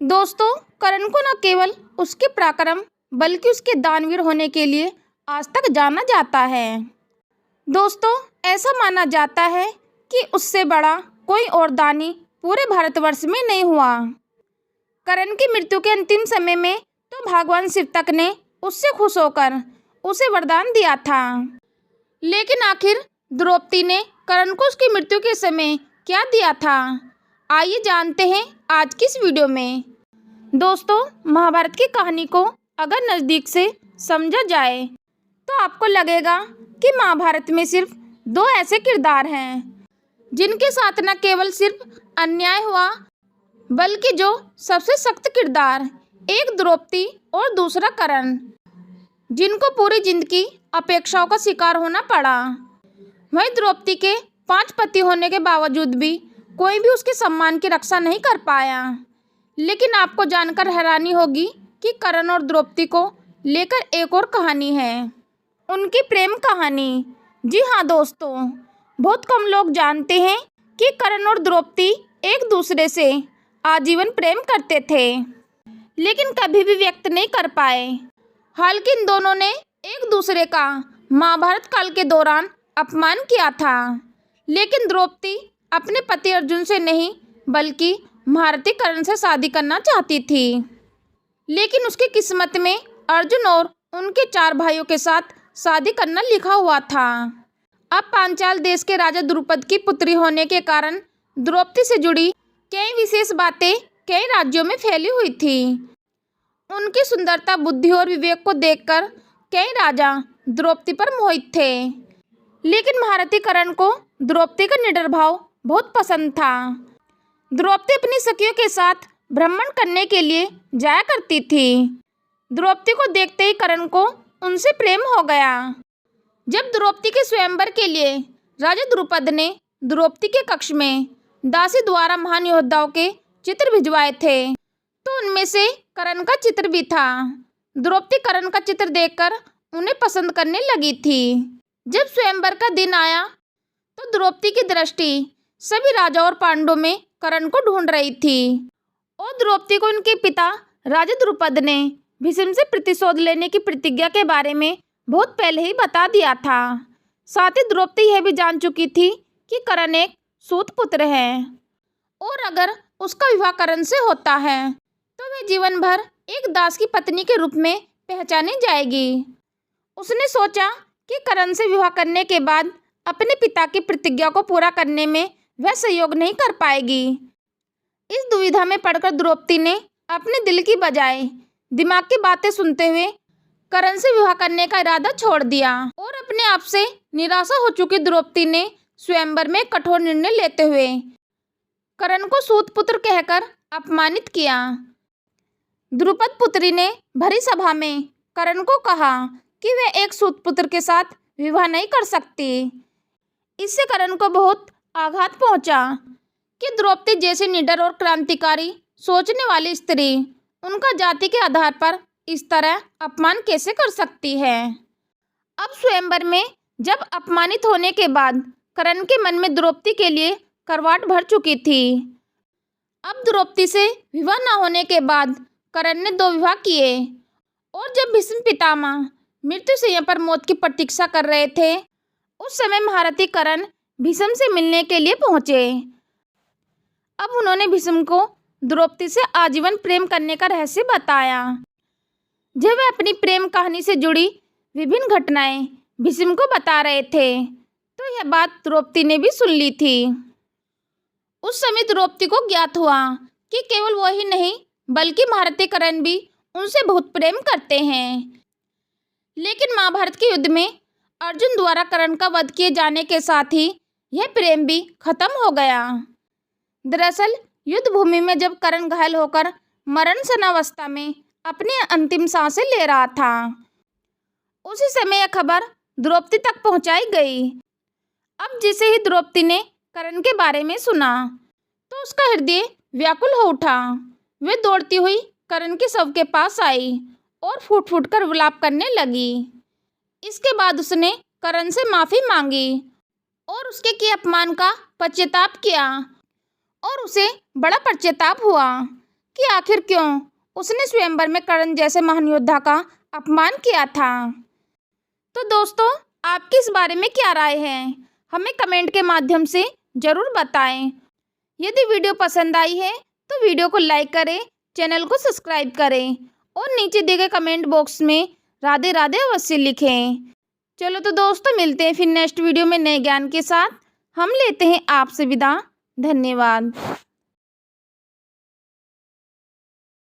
दोस्तों, करण को न केवल उसके पराक्रम बल्कि उसके दानवीर होने के लिए आज तक जाना जाता है। दोस्तों, ऐसा माना जाता है कि उससे बड़ा कोई और दानी पूरे भारतवर्ष में नहीं हुआ। करण की मृत्यु के अंतिम समय में तो भगवान शिव तक ने उससे खुश होकर उसे वरदान दिया था। लेकिन आखिर द्रौपदी ने करण को उसकी मृत्यु के समय क्या दिया था, आइए जानते हैं आज की इस वीडियो में। दोस्तों, महाभारत की कहानी को अगर नज़दीक से समझा जाए तो आपको लगेगा कि महाभारत में सिर्फ दो ऐसे किरदार हैं जिनके साथ न केवल सिर्फ अन्याय हुआ बल्कि जो सबसे सख्त किरदार, एक द्रौपदी और दूसरा करण, जिनको पूरी जिंदगी अपेक्षाओं का शिकार होना पड़ा। वहीं द्रौपदी के 5 पति होने के बावजूद भी कोई भी उसके सम्मान की रक्षा नहीं कर पाया। लेकिन आपको जानकर हैरानी होगी कि करण और द्रौपदी को लेकर एक और कहानी है, उनकी प्रेम कहानी। जी हाँ दोस्तों, बहुत कम लोग जानते हैं कि करण और द्रौपदी एक दूसरे से आजीवन प्रेम करते थे, लेकिन कभी भी व्यक्त नहीं कर पाए। हालांकि इन दोनों ने एक दूसरे का महाभारत काल के दौरान अपमान किया था, लेकिन द्रौपदी अपने पति अर्जुन से नहीं बल्कि महारथी करण से शादी करना चाहती थी। लेकिन उसकी किस्मत में अर्जुन और उनके 4 भाइयों के साथ शादी करना लिखा हुआ था। अब पांचाल देश के राजा द्रुपद की पुत्री होने के कारण द्रौपदी से जुड़ी कई विशेष बातें कई राज्यों में फैली हुई थी। उनकी सुंदरता, बुद्धि और विवेक को देखकर कई राजा द्रौपदी पर मोहित थे। लेकिन महारथी करण को द्रौपदी का निडर भाव बहुत पसंद था। द्रौपदी अपनी सखियों के साथ भ्रमण करने के लिए जाया करती थी। द्रौपदी को देखते ही करण को उनसे प्रेम हो गया। जब द्रौपदी के स्वयंवर के लिए राजा द्रुपद ने द्रौपदी के कक्ष में दासी द्वारा महान योद्धाओं के चित्र भिजवाए थे तो उनमें से करण का चित्र भी था। द्रौपदी करण का चित्र देखकर उन्हें पसंद करने लगी थी। जब स्वयंवर का दिन आया तो द्रौपदी की दृष्टि सभी राजाओं और पांडवों में करण को ढूंढ रही थी और द्रौपदी को उनके पिता राजा द्रुपद ने भीष्म से प्रतिशोध लेने की प्रतिज्ञा के बारे में बहुत पहले ही बता दिया था। साथ ही द्रौपदी यह भी जान चुकी थी कि करण एक सूत पुत्र है और अगर उसका विवाह करण से होता है तो वह जीवन भर एक दास की पत्नी के रूप में पहचानी जाएगी। उसने सोचा कि करण से विवाह करने के बाद अपने पिता की प्रतिज्ञा को पूरा करने में वह सहयोग नहीं कर पाएगी। इस दुविधा में पड़कर द्रौपदी ने अपने दिल की बजाय दिमाग की बातें सुनते हुए करण से विवाह करने का इरादा छोड़ दिया और अपने आप से निराशा हो चुकी द्रौपदी ने स्वयंवर में कठोर निर्णय लेते हुए करण को सूत पुत्र कहकर अपमानित किया। द्रुपद पुत्री ने भरी सभा में करण को कहा कि वह एक सूत पुत्र के साथ विवाह नहीं कर सकती। इससे करण को बहुत आघात पहुंचा कि द्रौपदी जैसी निडर और क्रांतिकारी सोचने वाली स्त्री उनका जाति के आधार पर इस तरह अपमान कैसे कर सकती है। अब स्वयंवर में जब अपमानित होने के बाद करण के मन में द्रौपदी के लिए करवाट भर चुकी थी। अब द्रौपदी से विवाह न होने के बाद करण ने 2 विवाह किए और जब भीष्म पितामह मृत्यु शैया पर मौत की प्रतीक्षा कर रहे थे उस समय महारथी करण भीष्म से मिलने के लिए पहुंचे। अब उन्होंने भीष्म को द्रौपदी से आजीवन प्रेम करने का रहस्य बताया। जब वे अपनी प्रेम कहानी से जुड़ी विभिन्न घटनाएं भीष्म को बता रहे थे तो यह बात द्रौपदी ने भी सुन ली थी। उस समय द्रौपदी को ज्ञात हुआ कि केवल वो ही नहीं बल्कि महारथी करण भी उनसे बहुत प्रेम करते हैं। लेकिन महाभारत के युद्ध में अर्जुन द्वारा करण का वध किए जाने के साथ ही यह प्रेम भी खत्म हो गया। दरअसल युद्ध भूमि में जब करण घायल होकर मरण सनावस्था में अपनी अंतिम सांसें ले रहा था उसी समय यह खबर द्रौपदी तक पहुंचाई गई। अब जैसे ही द्रौपदी ने करण के बारे में सुना तो उसका हृदय व्याकुल हो उठा। वे दौड़ती हुई करण के शव के पास आई और फूट फूट कर विलाप करने लगी। इसके बाद उसने करण से माफ़ी मांगी और उसके किए अपमान का पश्चाताप किया और उसे बड़ा पश्चाताप हुआ। कि आखिर क्यों उसने स्वयंवर में कर्ण जैसे महान योद्धा का अपमान किया था। तो दोस्तों, आपकी इस बारे में क्या राय है, हमें कमेंट के माध्यम से ज़रूर बताएं। यदि वीडियो पसंद आई है तो वीडियो को लाइक करें, चैनल को सब्सक्राइब करें और नीचे दिए गए कमेंट बॉक्स में राधे राधे अवश्य लिखें। चलो तो दोस्तों, मिलते हैं फिर नेक्स्ट वीडियो में नए ज्ञान के साथ। हम लेते हैं आपसे विदा। धन्यवाद।